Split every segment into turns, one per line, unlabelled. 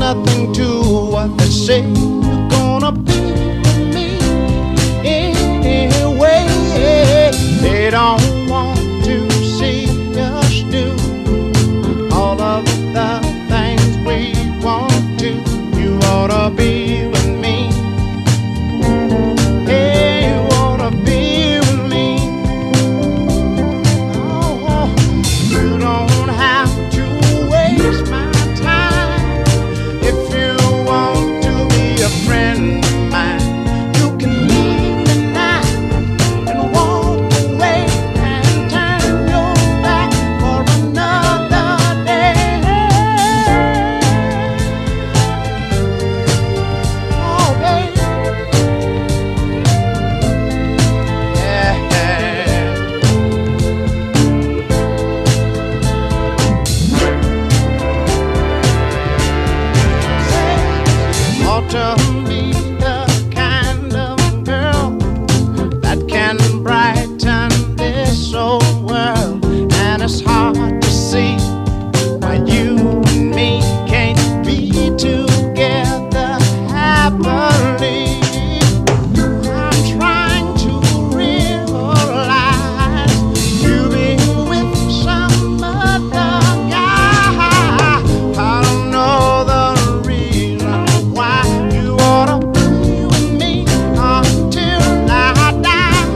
nothing to what they say. You're gonna be with me anyway. They don't want to see us do all of the things we want to. You ought to be with me. Hey, you ought to be with me. Oh, you don't have to waste my time. If you want to be a friend of mine, you can leave me now and walk away and turn your back for another day. Oh, baby. Yeah. Ought to be the kind of girl that can brighten this old world. And it's hard to see why you and me can't be together happily. I'm trying to realize you being with some other guy. I don't know the reason why. You ought to be with me until I die.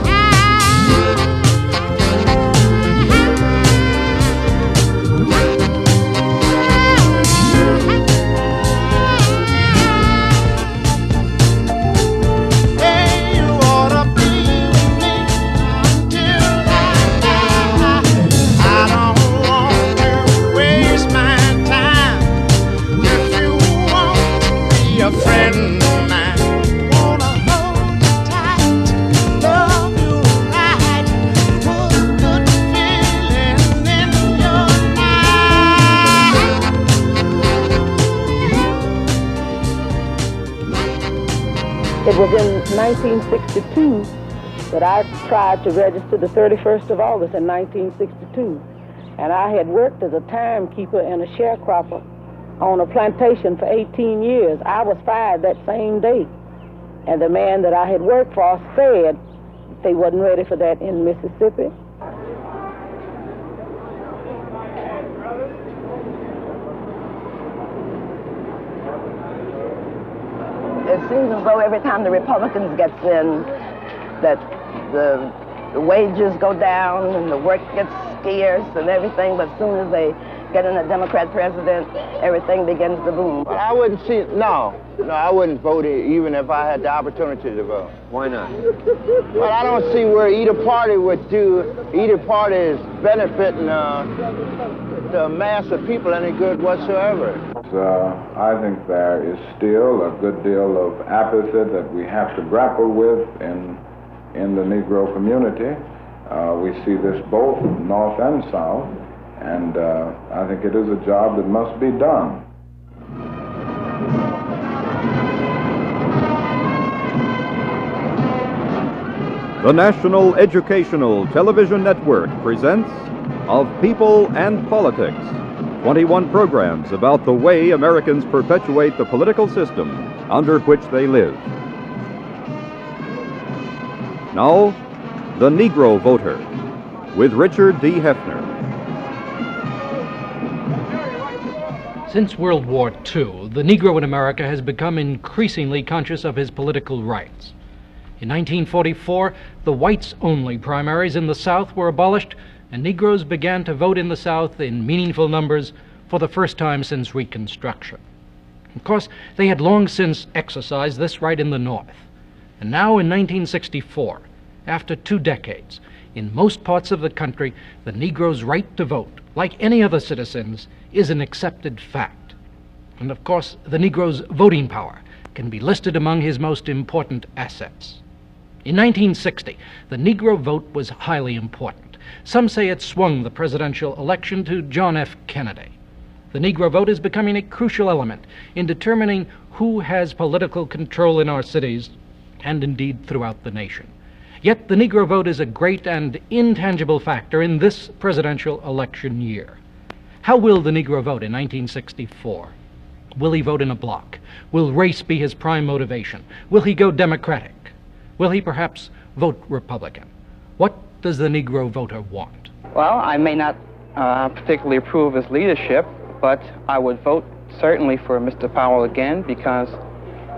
Hey, you ought to be with me until I die. I don't want to waste my time. If you want to be a friend of mine, wanna hold you tight, love you right, put a good feeling in your life.
It was in 1962 that I tried to register the 31st of August in 1962. And I had worked as a timekeeper and a sharecropper on a plantation for 18 years. I was fired that same day. And the man that I had worked for said they wasn't ready for that in Mississippi.
It seems as though every time the Republicans gets in, that the wages go down and the work gets scarce and everything, but as soon as they get in a Democrat president, everything begins to boom.
I wouldn't see, no, I wouldn't vote even if I had the opportunity to vote.
Why not?
But I don't see where either party would do, either party is benefiting the mass of people any good whatsoever.
I think there is still a good deal of apathy that we have to grapple with in the Negro community. We see this both north and south, and I think it is a job that must be done.
The National Educational Television Network presents Of People and Politics, 21 programs about the way Americans perpetuate the political system under which they live. Now, The Negro Voter, with Richard D. Hefner.
Since World War II, the Negro in America has become increasingly conscious of his political rights. In 1944, the whites-only primaries in the South were abolished, and Negroes began to vote in the South in meaningful numbers for the first time since Reconstruction. Of course, they had long since exercised this right in the North. And now in 1964, after 2 decades, in most parts of the country, the Negro's right to vote, like any other citizens, is an accepted fact. And of course, the Negro's voting power can be listed among his most important assets. In 1960, the Negro vote was highly important. Some say it swung the presidential election to John F. Kennedy. The Negro vote is becoming a crucial element in determining who has political control in our cities and indeed throughout the nation. Yet the Negro vote is a great and intangible factor in this presidential election year. How will the Negro vote in 1964? Will he vote in a bloc? Will race be his prime motivation? Will he go Democratic? Will he perhaps vote Republican? What does the Negro voter want?
Well, I may not particularly approve of his leadership, but I would vote certainly for Mr. Powell again because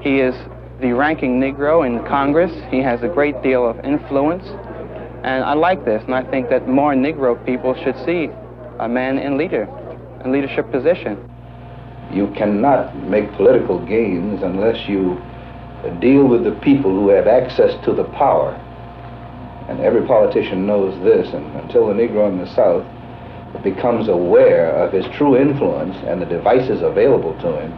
he is the ranking Negro in Congress. He has a great deal of influence, and I like this, and I think that more Negro people should see a man in leadership position.
You cannot make political gains unless you deal with the people who have access to the power. And every politician knows this, and until the Negro in the South becomes aware of his true influence and the devices available to him,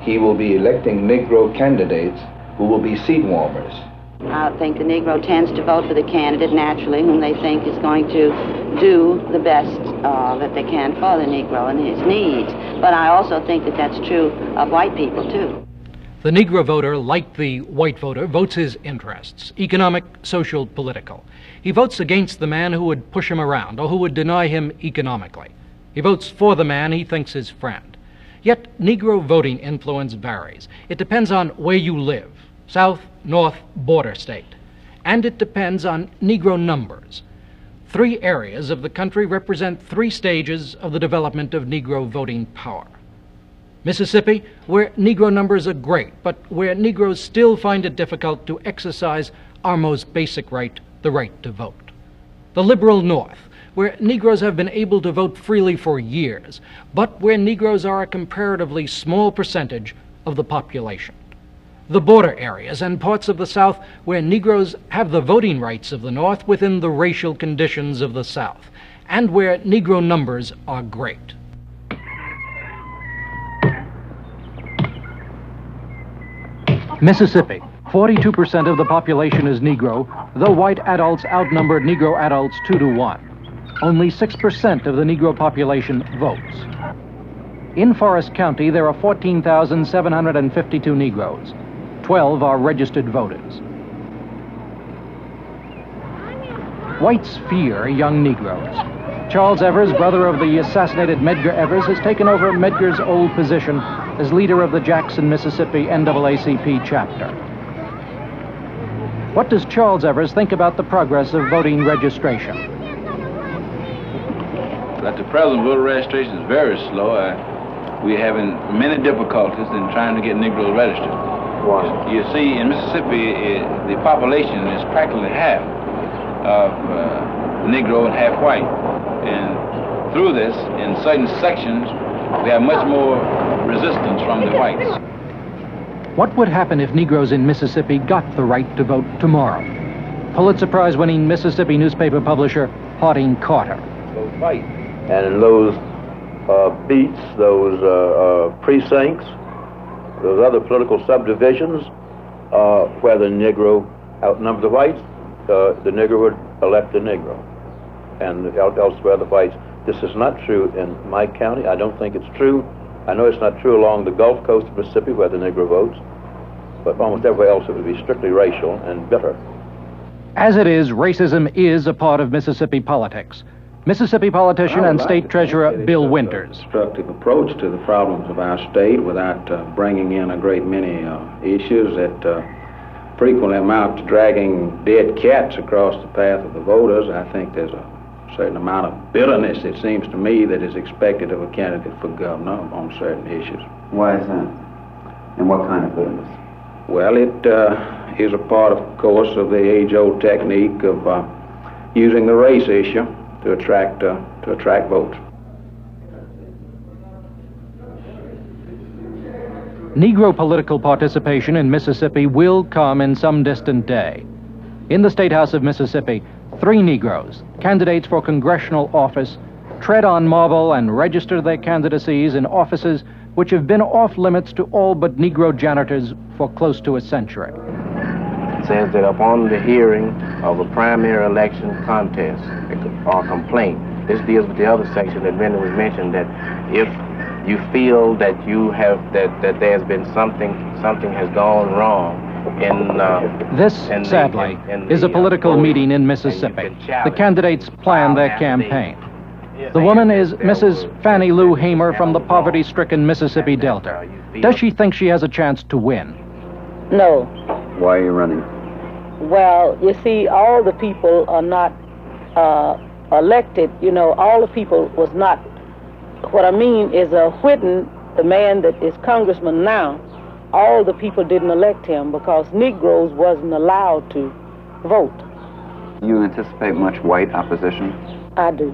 he will be electing Negro candidates who will be seat warmers.
I think the Negro tends to vote for the candidate naturally whom they think is going to do the best that they can for the Negro and his needs. But I also think that that's true of white people, too.
The Negro voter, like the white voter, votes his interests, economic, social, political. He votes against the man who would push him around or who would deny him economically. He votes for the man he thinks his friend. Yet Negro voting influence varies. It depends on where you live, south, north, border state. And it depends on Negro numbers. 3 areas of the country represent 3 stages of the development of Negro voting power. Mississippi, where Negro numbers are great, but where Negroes still find it difficult to exercise our most basic right, the right to vote. The liberal North, where Negroes have been able to vote freely for years, but where Negroes are a comparatively small percentage of the population. The border areas and parts of the South where Negroes have the voting rights of the North within the racial conditions of the South, and where Negro numbers are great. Mississippi, 42% of the population is Negro, though white adults outnumber Negro adults 2 to 1. Only 6% of the Negro population votes. In Forest County, there are 14,752 Negroes. 12 are registered voters. Whites fear young Negroes. Charles Evers, brother of the assassinated Medgar Evers, has taken over Medgar's old position as leader of the Jackson, Mississippi NAACP chapter. What does Charles Evers think about the progress of voting registration?
At the present, voter registration is very slow. We're having many difficulties in trying to get Negroes registered.
Why?
You see, in Mississippi, the population is practically half of Negro and half white. And through this, in certain sections, we have much more resistance from the whites.
What would happen if Negroes in Mississippi got the right to vote tomorrow? Pulitzer Prize-winning Mississippi newspaper publisher Harding Carter.
Vote white. And in those beats, those precincts, those other political subdivisions, where the Negro outnumbered the whites, the Negro would elect the Negro. And elsewhere the whites. This is not true in my county. I don't think it's true. I know it's not true along the Gulf Coast of Mississippi where the Negro votes, but almost everywhere else it would be strictly racial and bitter.
As it is, racism is a part of Mississippi politics. Mississippi politician and state treasurer Bill Winters.
Constructive approach to the problems of our state without bringing in a great many issues that frequently amount to dragging dead cats across the path of the voters. I think there's a certain amount of bitterness, it seems to me, that is expected of a candidate for governor on certain issues.
Why is that? And what kind of bitterness?
Well, it is a part, of course, of the age-old technique of using the race issue to attract votes.
Negro political participation in Mississippi will come in some distant day. In the State House of Mississippi, 3 Negroes, candidates for congressional office, tread on marble and register their candidacies in offices which have been off limits to all but Negro janitors for close to a century.
It says that upon the hearing of a primary election contest or complaint, this deals with the other section that Brenda was mentioned, that if you feel that you have that there's been something has gone wrong
this, sadly, is a political meeting in Mississippi. The candidates plan their campaign. The woman is Mrs. Fannie Lou Hamer from the poverty-stricken Mississippi Delta. Does she think she has a chance to win?
No.
Why are you running?
Well, you see, all the people are not elected. You know, all the people was not. What I mean is Whitten, the man that is congressman now, all the people didn't elect him because Negroes wasn't allowed to vote.
You anticipate much white opposition?
I do.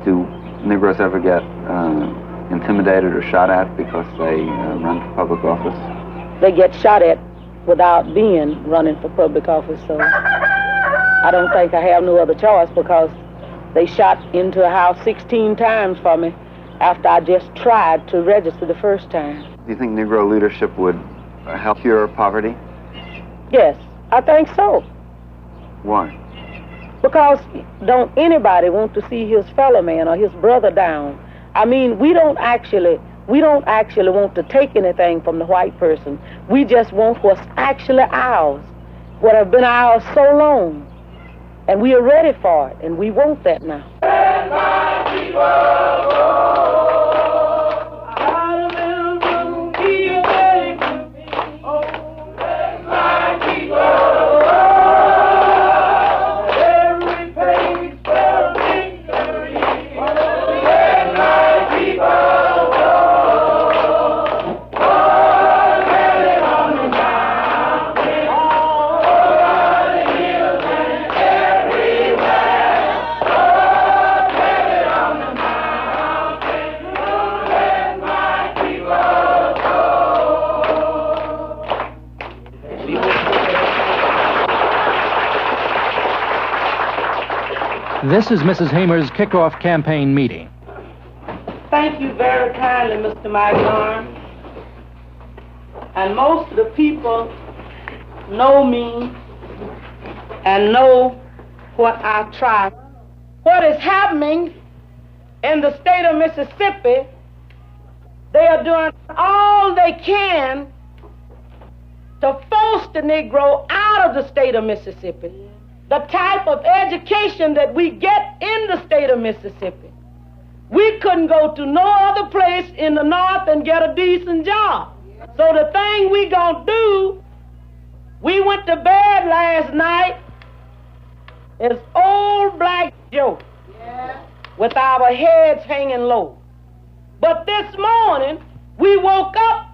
Do Negroes ever get intimidated or shot at because they run for public office?
They get shot at without being running for public office, so I don't think I have no other choice because they shot into a house 16 times for me after I just tried to register the first time.
Do you think Negro leadership would help cure poverty?
Yes, I think so.
Why?
Because don't anybody want to see his fellow man or his brother down. I mean, we don't actually want to take anything from the white person. We just want what's actually ours, what have been ours so long. And we are ready for it, and we want that now.
This is Mrs. Hamer's kickoff campaign meeting.
Thank you very kindly, Mr. Magnar. And most of the people know me and know what I try. What is happening in the state of Mississippi, they are doing all they can to force the Negro out of the state of Mississippi. The type of education that we get in the state of Mississippi. We couldn't go to no other place in the North and get a decent job. So the thing we gonna do, we went to bed last night, is old black joke, with our heads hanging low. But this morning, we woke up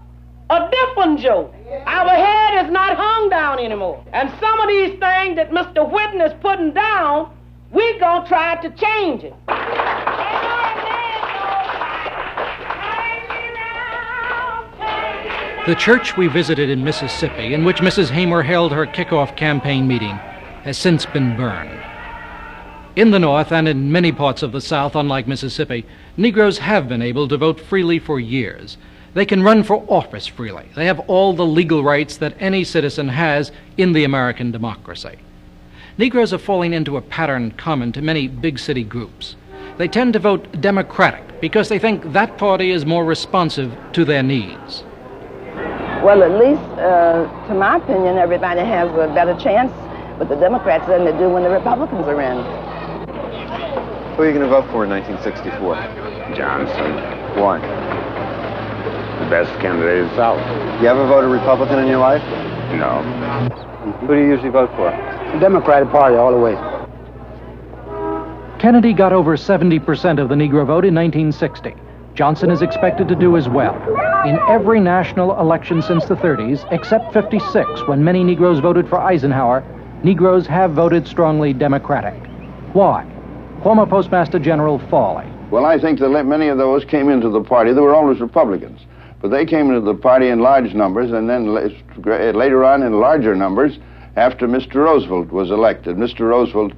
a different joke. Our head is not hung down anymore. And some of these things that Mr. Whitten is putting down, we gonna try to change it.
The church we visited in Mississippi, in which Mrs. Hamer held her kickoff campaign meeting, has since been burned. In the North and in many parts of the South, unlike Mississippi, Negroes have been able to vote freely for years. They can run for office freely. They have all the legal rights that any citizen has in the American democracy. Negroes are falling into a pattern common to many big city groups. They tend to vote Democratic because they think that party is more responsive to their needs.
Well, at least, to my opinion, everybody has a better chance with the Democrats than they do when the Republicans are in.
Who are you going to vote for in 1964?
Johnson.
Why?
The best candidate in the South.
You ever voted Republican in your life?
No.
Who do you usually vote for?
The Democratic Party all the way.
Kennedy got over 70% of the Negro vote in 1960. Johnson is expected to do as well. In every national election since the 30s, except 56, when many Negroes voted for Eisenhower, Negroes have voted strongly Democratic. Why? Former Postmaster General Fawley.
Well, I think that many of those came into the party. They were always Republicans, but they came into the party in large numbers, and then later on in larger numbers after Mr. Roosevelt was elected. Mr. Roosevelt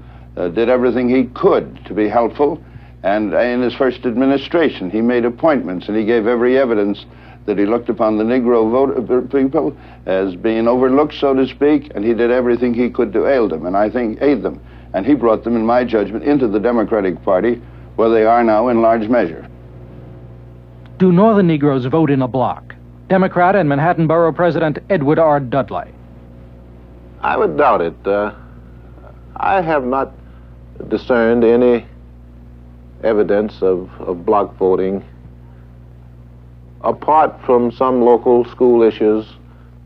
did everything he could to be helpful, and in his first administration he made appointments, and he gave every evidence that he looked upon the Negro people as being overlooked, so to speak, and he did everything he could to aid them, and he brought them, in my judgment, into the Democratic Party, where they are now in large measure.
Do Northern Negroes vote in a bloc? Democrat and Manhattan Borough President Edward R. Dudley.
I would doubt it. I have not discerned any evidence of block voting, apart from some local school issues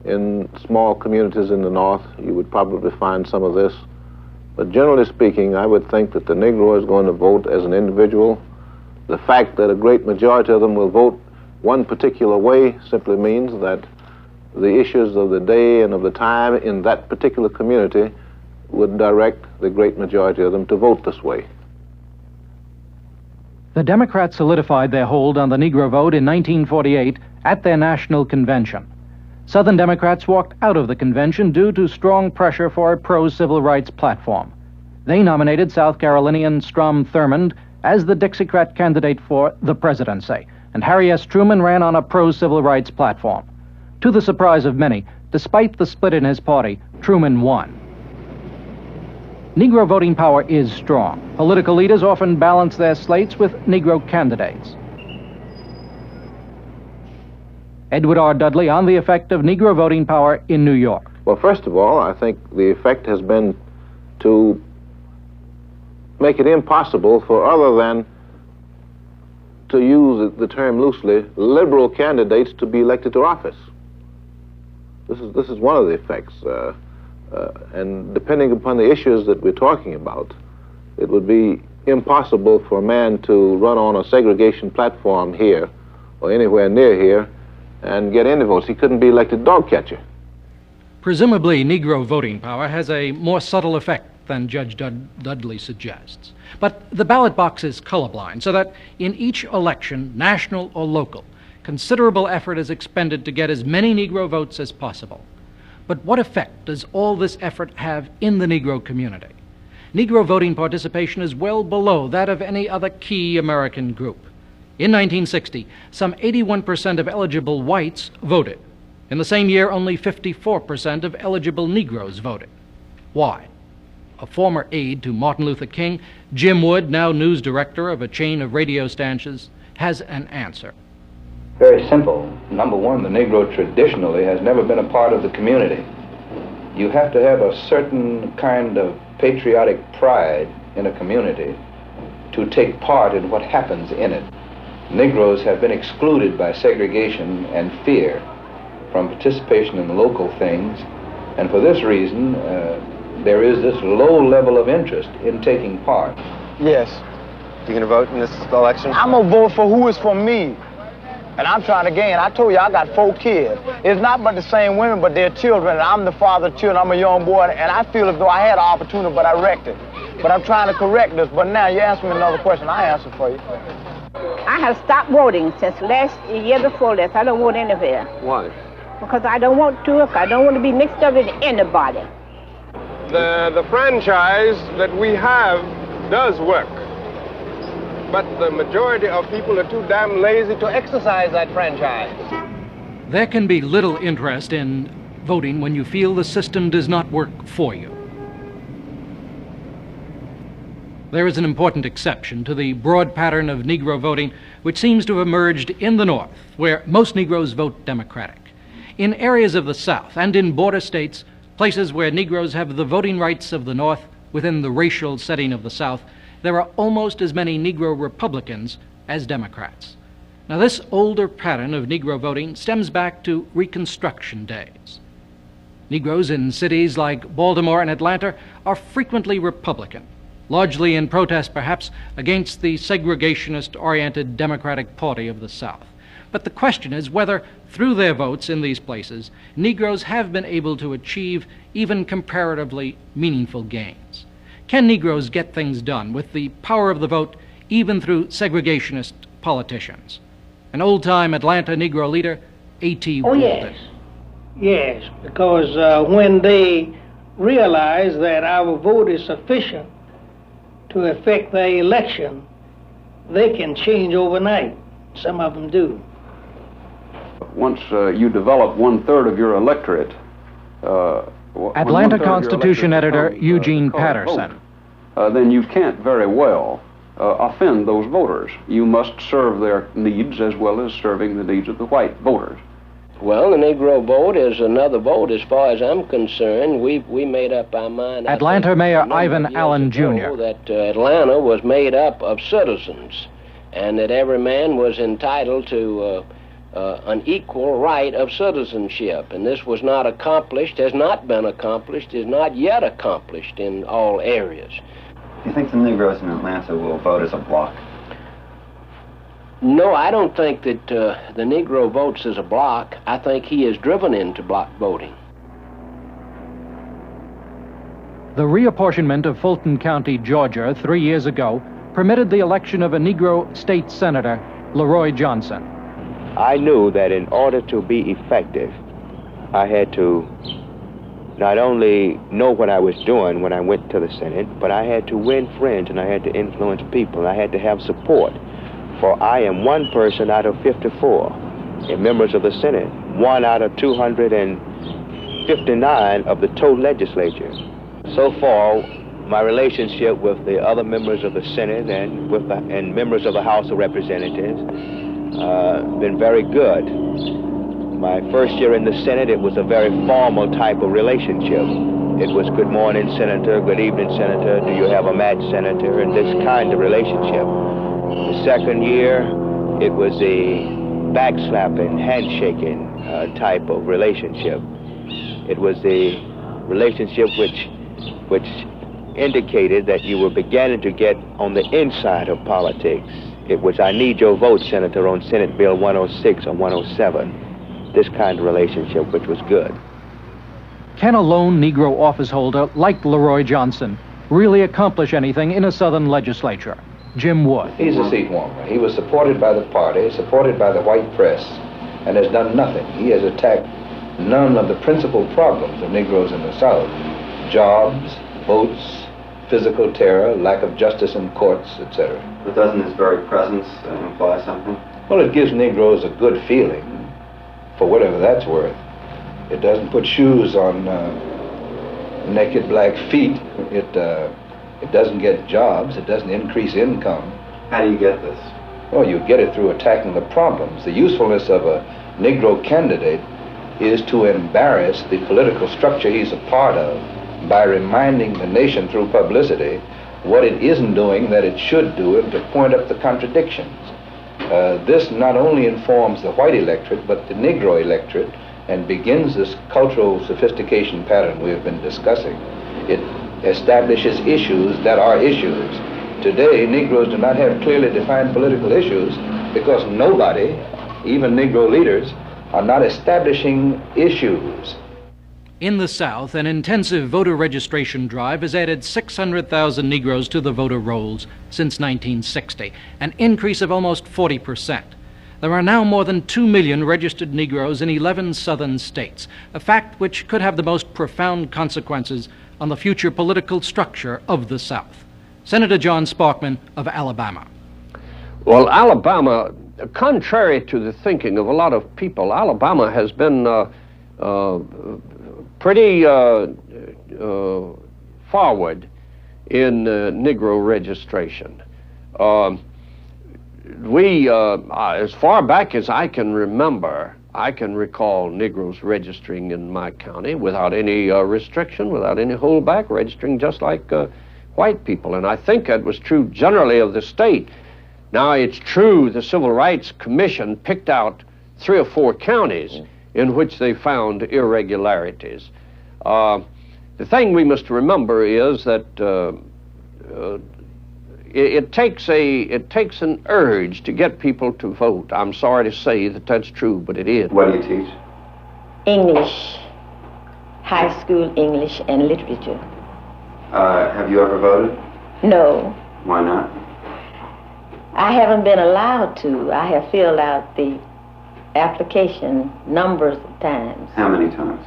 in small communities in the North. You would probably find some of this. But generally speaking, I would think that the Negro is going to vote as an individual. The fact that a great majority of them will vote one particular way simply means that the issues of the day and of the time in that particular community would direct the great majority of them to vote this way.
The Democrats solidified their hold on the Negro vote in 1948 at their national convention. Southern Democrats walked out of the convention due to strong pressure for a pro-civil rights platform. They nominated South Carolinian Strom Thurmond as the Dixiecrat candidate for the presidency, and Harry S. Truman ran on a pro-civil rights platform. To the surprise of many, despite the split in his party, Truman won. Negro voting power is strong. Political leaders often balance their slates with Negro candidates. Edward R. Dudley on the effect of Negro voting power in New York.
Well, first of all, I think the effect has been to make it impossible for other than, to use the term loosely, liberal candidates to be elected to office. This is one of the effects. And depending upon the issues that we're talking about, it would be impossible for a man to run on a segregation platform here or anywhere near here and get any votes. He couldn't be elected dog catcher.
Presumably, Negro voting power has a more subtle effect than Judge Dudley suggests. But the ballot box is colorblind, so that in each election, national or local, considerable effort is expended to get as many Negro votes as possible. But what effect does all this effort have in the Negro community? Negro voting participation is well below that of any other key American group. In 1960, some 81% of eligible whites voted. In the same year, only 54% of eligible Negroes voted. Why? A former aide to Martin Luther King, Jim Wood, now news director of a chain of radio stations, has an answer.
Very simple. Number one, the Negro traditionally has never been a part of the community. You have to have a certain kind of patriotic pride in a community to take part in what happens in it. Negroes have been excluded by segregation and fear from participation in local things, and for this reason, there is this low level of interest in taking part.
Yes. You gonna vote in this election?
I'm gonna vote for who is for me. And I'm trying to gain. I told you I got 4 kids. It's not but the same women, but they're children. And I'm the father of children. I'm a young boy, and I feel as though I had an opportunity, but I wrecked it. But I'm trying to correct this. But now you ask me another question, I answer for you.
I have stopped voting since year before last. I don't vote anywhere.
Why?
Because I don't want to. I don't want to be mixed up with anybody.
The franchise that we have does work. But the majority of people are too damn lazy to exercise that franchise.
There can be little interest in voting when you feel the system does not work for you. There is an important exception to the broad pattern of Negro voting which seems to have emerged in the North, where most Negroes vote Democratic. In areas of the South and in border states, places where Negroes have the voting rights of the North within the racial setting of the South, there are almost as many Negro Republicans as Democrats. Now, this older pattern of Negro voting stems back to Reconstruction days. Negroes in cities like Baltimore and Atlanta are frequently Republican, largely in protest, perhaps, against the segregationist-oriented Democratic Party of the South. But the question is whether, through their votes in these places, Negroes have been able to achieve even comparatively meaningful gains. Can Negroes get things done with the power of the vote even through segregationist politicians? An old-time Atlanta Negro leader, A.T. Walton.
Yes. Yes, because when they realize that our vote is sufficient to affect the election, they can change overnight. Some of them do.
Once you develop 1/3 of your electorate,
Atlanta Constitution editor Eugene Patterson.
Then you can't very well offend those voters. You must serve their needs as well as serving the needs of the white voters.
Well, the Negro vote is another vote as far as I'm concerned. We made up our mind.
Atlanta Mayor Ivan Allen Jr.
That Atlanta was made up of citizens, and that every man was entitled to an equal right of citizenship. And this was not accomplished, has not been accomplished, is not yet accomplished in all areas.
Do you think the Negroes in Atlanta will vote as a bloc?
No, I don't think that the Negro votes as a bloc. I think he is driven into bloc voting.
The reapportionment of Fulton County, Georgia, 3 years ago, permitted the election of a Negro state senator, Leroy Johnson.
I knew that in order to be effective, I had to not only know what I was doing when I went to the Senate, but I had to win friends and I had to influence people. I had to have support. For I am one person out of 54 members of the Senate, one out of 259 of the total legislature. So far, my relationship with the other members of the Senate and members of the House of Representatives been very good. My first year in the Senate, it was a very formal type of relationship. It was good morning, Senator, good evening, Senator, do you have a match, Senator, and this kind of relationship. The second year, it was a backslapping, handshaking type of relationship. It was a relationship which indicated that you were beginning to get on the inside of politics. It was, I need your vote, Senator, on Senate Bill 106 or 107. This kind of relationship, which was good.
Can a lone Negro officeholder like Leroy Johnson really accomplish anything in a Southern legislature? Jim Wood.
He's a seat warmer. He was supported by the party, supported by the white press, and has done nothing. He has attacked none of the principal problems of Negroes in the South. Jobs, votes, physical terror, lack of justice in courts, etc.
But doesn't his very presence imply something?
Well, it gives Negroes a good feeling, for whatever that's worth. It doesn't put shoes on naked black feet. It doesn't get jobs. It doesn't increase income.
How do you get this?
Well, you get it through attacking the problems. The usefulness of a Negro candidate is to embarrass the political structure he's a part of by reminding the nation through publicity what it isn't doing that it should do, and to point up the contradictions. This not only informs the white electorate, but the Negro electorate, and begins this cultural sophistication pattern we have been discussing. It establishes issues that are issues. Today, Negroes do not have clearly defined political issues because nobody, even Negro leaders, are not establishing issues.
In the South, an intensive voter registration drive has added 600,000 Negroes to the voter rolls since 1960, an increase of almost 40%. There are now more than 2 million registered Negroes in 11 southern states, a fact which could have the most profound consequences on the future political structure of the South. Senator John Sparkman of Alabama.
Well, Alabama, contrary to the thinking of a lot of people, Alabama has been pretty forward in Negro registration. As far back as I can remember, I can recall Negroes registering in my county without any restriction, without any holdback, registering just like white people. And I think that was true generally of the state. Now, it's true the Civil Rights Commission picked out 3 or 4 counties in which they found irregularities. The thing we must remember is that it takes an urge to get people to vote. I'm sorry to say that that's true, but it is.
What do you teach?
English, high school English and literature.
Have you ever voted?
No.
Why not?
I haven't been allowed to. I have filled out the application numbers of times.
How many times?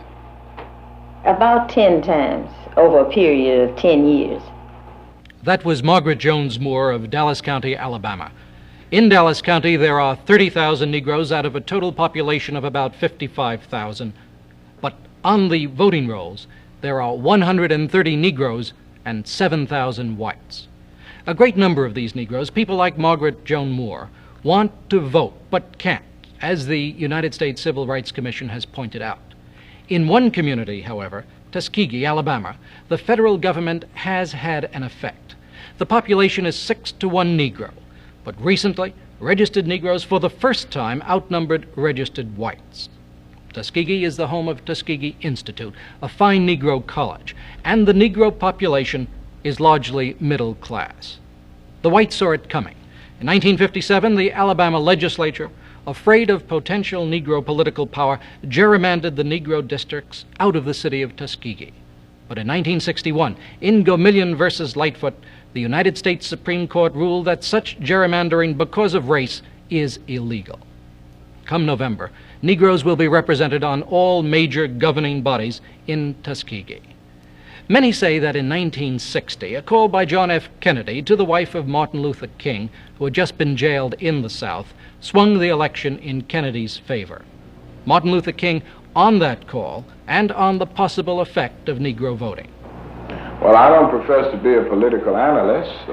About 10 times over a period of 10 years.
That was Margaret Jones Moore of Dallas County, Alabama. In Dallas County, there are 30,000 Negroes out of a total population of about 55,000. But on the voting rolls, there are 130 Negroes and 7,000 whites. A great number of these Negroes, people like Margaret Jones Moore, want to vote but can't. as the United States Civil Rights Commission has pointed out. In one community, however, Tuskegee, Alabama, the federal government has had an effect. The population is 6-to-1 Negro, but recently, registered Negroes for the first time outnumbered registered whites. Tuskegee is the home of Tuskegee Institute, a fine Negro college, and the Negro population is largely middle class. The whites saw it coming. In 1957, the Alabama legislature, afraid of potential Negro political power, gerrymandered the Negro districts out of the city of Tuskegee. But in 1961, in Gomillion versus Lightfoot, the United States Supreme Court ruled that such gerrymandering because of race is illegal. Come November, Negroes will be represented on all major governing bodies in Tuskegee. Many say that in 1960, a call by John F. Kennedy to the wife of Martin Luther King, who had just been jailed in the South, swung the election in Kennedy's favor. Martin Luther King on that call and on the possible effect of Negro voting.
Well, I don't profess to be a political analyst.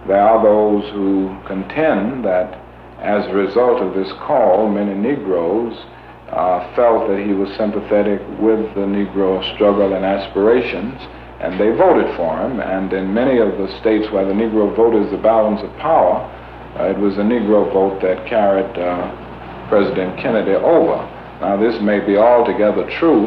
There are those who contend that as a result of this call, many Negroes felt that he was sympathetic with the Negro struggle and aspirations, and they voted for him. And in many of the states where the Negro vote is the balance of power, it was the Negro vote that carried President Kennedy over. Now, this may be altogether true,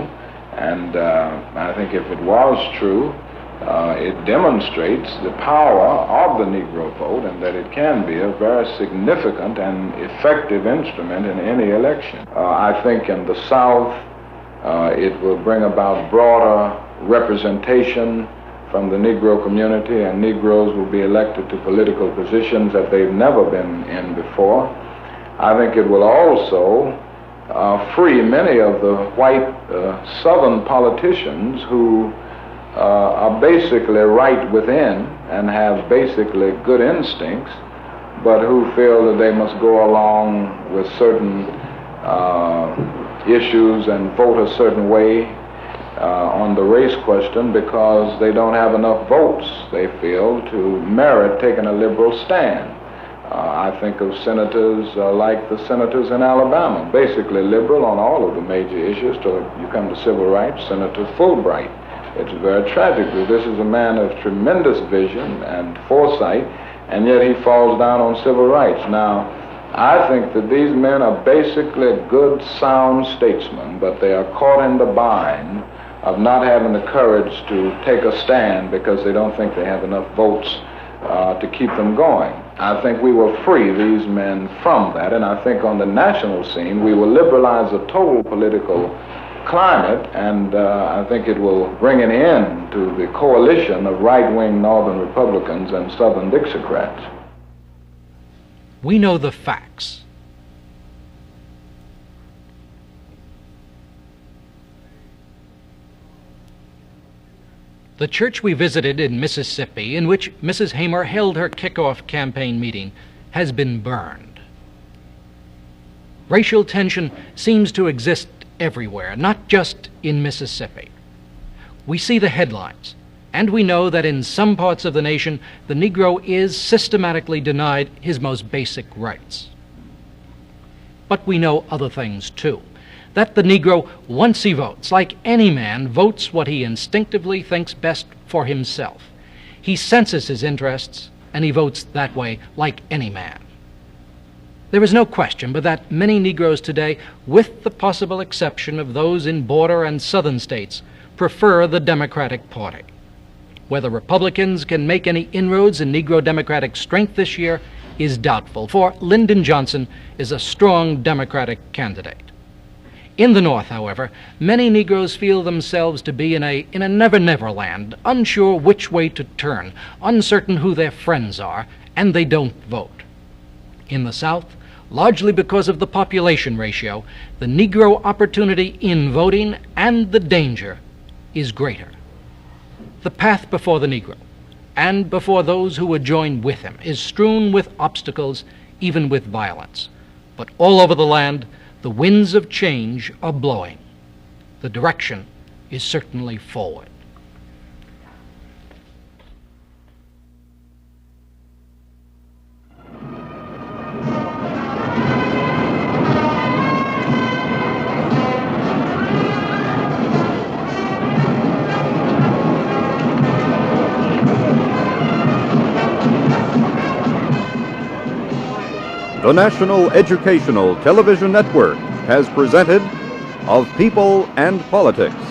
and I think if it was true, it demonstrates the power of the Negro vote and that it can be a very significant and effective instrument in any election. I think in the South, it will bring about broader representation from the Negro community, and Negroes will be elected to political positions that they've never been in before. I think it will also free many of the white Southern politicians who are basically right within and have basically good instincts, but who feel that they must go along with certain issues and vote a certain way on the race question because they don't have enough votes, they feel, to merit taking a liberal stand. I think of senators like the senators in Alabama, basically liberal on all of the major issues till you come to civil rights. Senator Fulbright. It's very tragic that this is a man of tremendous vision and foresight, and yet he falls down on civil rights. Now, I think that these men are basically good, sound statesmen, but they are caught in the bind of not having the courage to take a stand because they don't think they have enough votes to keep them going. I think we will free these men from that, and I think on the national scene we will liberalize the total political climate, and I think it will bring an end to the coalition of right-wing Northern Republicans and Southern Dixiecrats.
We know the facts. The church we visited in Mississippi, in which Mrs. Hamer held her kickoff campaign meeting, has been burned. Racial tension seems to exist everywhere, not just in Mississippi. We see the headlines, and we know that in some parts of the nation, the Negro is systematically denied his most basic rights. But we know other things too. That the Negro, once he votes, like any man, votes what he instinctively thinks best for himself. He senses his interests, and he votes that way like any man. There is no question but that many Negroes today, with the possible exception of those in border and southern states, prefer the Democratic Party. Whether Republicans can make any inroads in Negro Democratic strength this year is doubtful, for Lyndon Johnson is a strong Democratic candidate. In the North, however, many Negroes feel themselves to be in a never-never land, unsure which way to turn, uncertain who their friends are, and they don't vote. In the South, largely because of the population ratio, the Negro opportunity in voting and the danger is greater. The path before the Negro, and before those who would join with him, is strewn with obstacles, even with violence. But all over the land, the winds of change are blowing. The direction is certainly forward.
the National Educational Television Network has presented Of People and Politics.